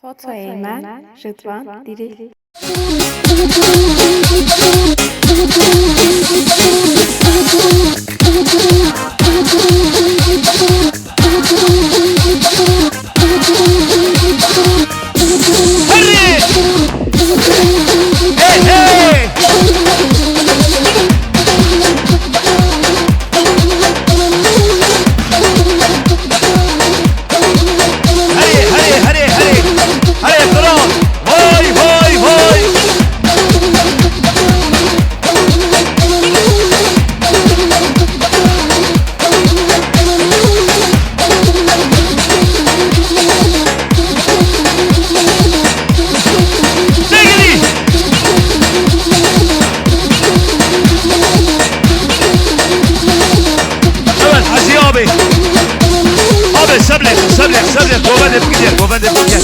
François Eymen, Rıdvan Diril. Sablet, Govan de Hadi.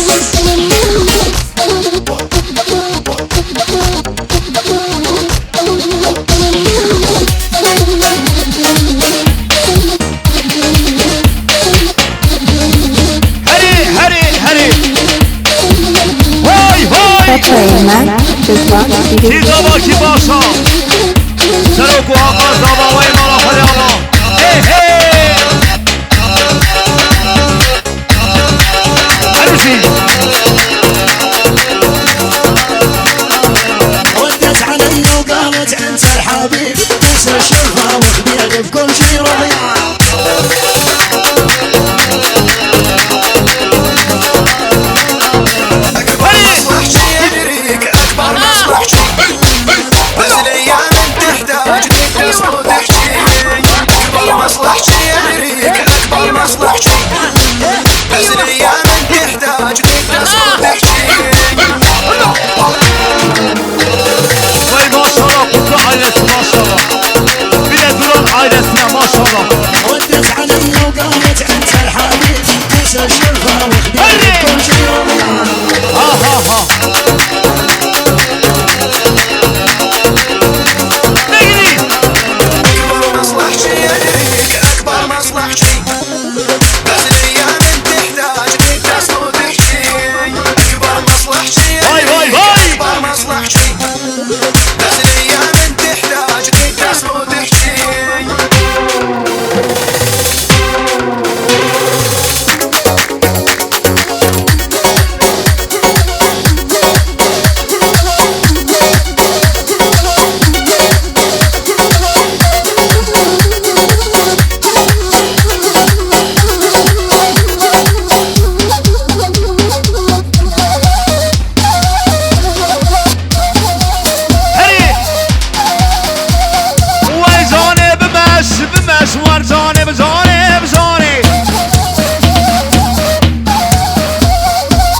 François Eymen, Rıdvan Diril. Ki dava ki başa. Seroku Hakan dava ve imala halama. Hey. ردت علي وقالت انت الحبيب تنسى شوفها وخبيك بكل شي رضي اكبر مصلح شي يدريك اكبر مصلح شي بس الايام تحتاج لك صوتك شي اكبر مصلح شي يدريك اكبر مصلح شي بس الايام تحتاج لك صوتك شي Vay maşallah kutlu ailesi maşallah. Bir de duran ailesine maşallah. ردت علي وقالت انت الحبيب تنسى شوفها وخبيك كل شي Ha. Negri. اكبر مصلح شي يدريك اكبر مصلح شي بس الايام تحتاج لك صوتك شي اكبر مصلح شي يدريك اكبر مصلح شي بس الايام تحتاج لك صوتك شي Hadi. Vay zane بمش وار زانه بزانه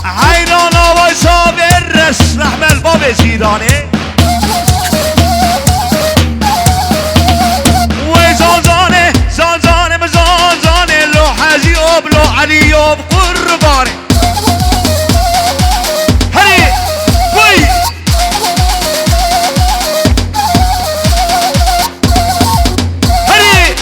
حیران آوای صابر رس رحم الباب زیرانه وی زانزانه بزانزانه لو حزی اب لو علی اب قربانه هری وی هری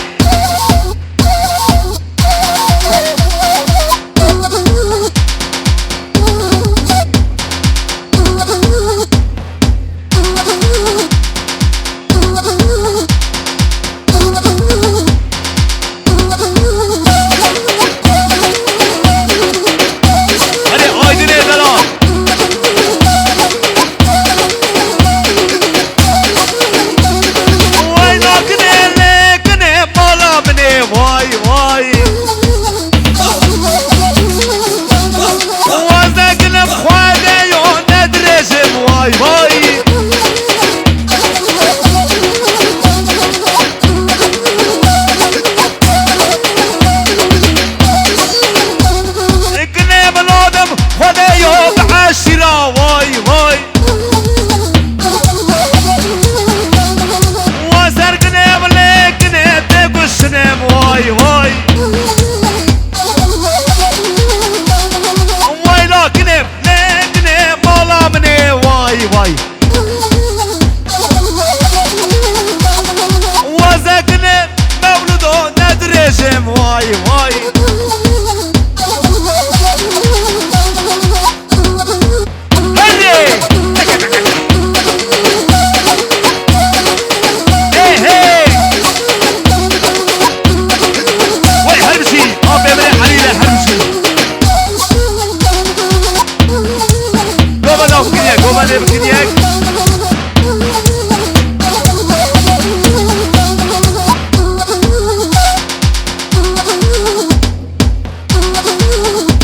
Havale bikiniyek.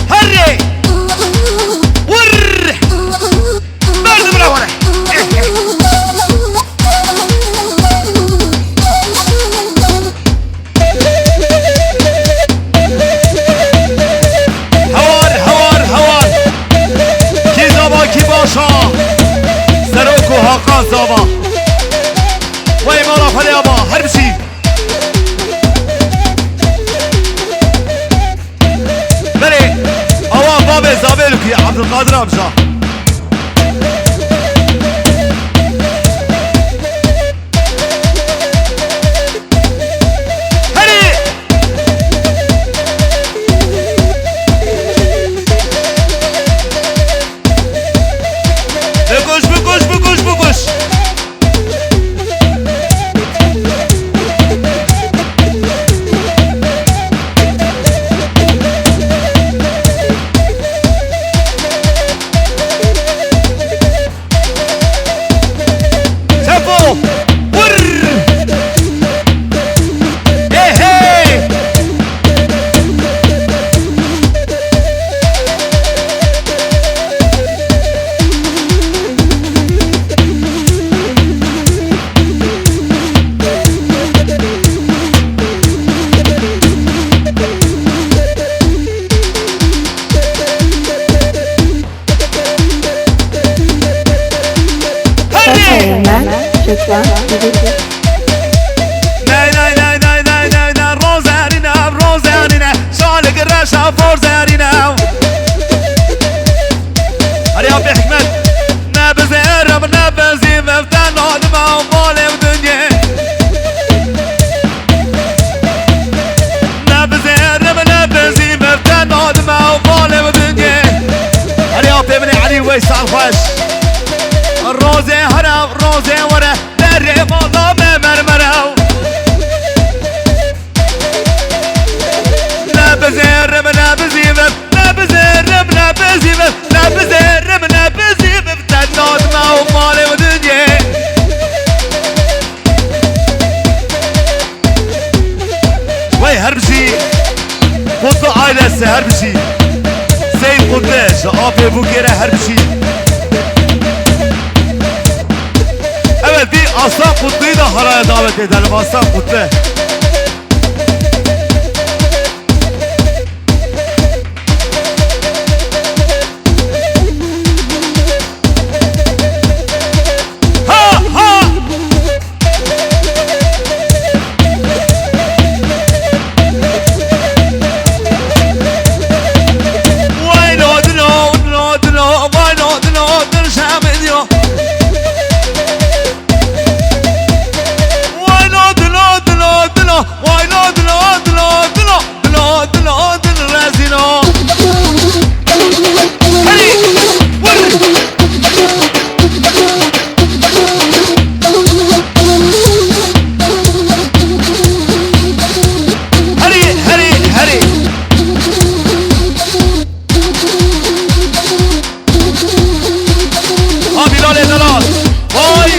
Harry! Vurr! Verdi buna bana. Havar! Ki zaba ki başa. Serok و Hakan zaba. Vay mala fali aba. Her bir şey. Beni avan babe zabelu ki Abdülkadir amca. Bukuş. Tempo. Vur. Hey. Hemen lütfen diril. Nay Rozerina Şalik Reşa Forzerina Hadi abi Hikmet Ne bizerim ne bezim Eften adıma Malim dünya Ne bizerim ne bezim Eften adıma Malim dünya Hadi abi beni Ali Veysel Hoş روزه هرم روزه وره در مالا مرمرو نبزرم تناد ما و مال و دنیا وای هر بشی خود عائلسه هر بشی سید قدش آبی بگیره هر بشی Evet bir Aslan Kutlu'yu da haraya davet edelim Aslan Kutlu. Ha! Why not why not şamediyor. Why not Razino Hadi Hadi Abi lale dalal Hoy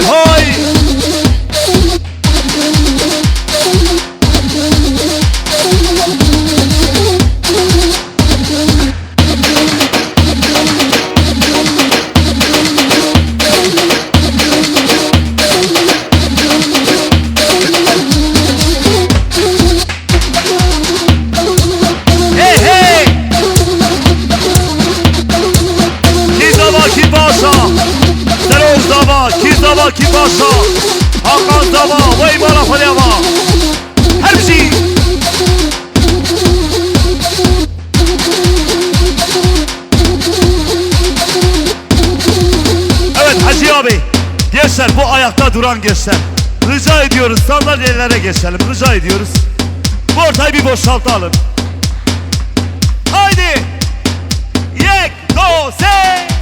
Zaba ki başa Hakan Zaba Vay bana falyama Her şey Evet Hacı abi Gençler bu ayakta duran gençler Rica ediyoruz sandalyelere geçelim Rica ediyoruz Bu ortayı bir boşaltalım Haydi Yek do se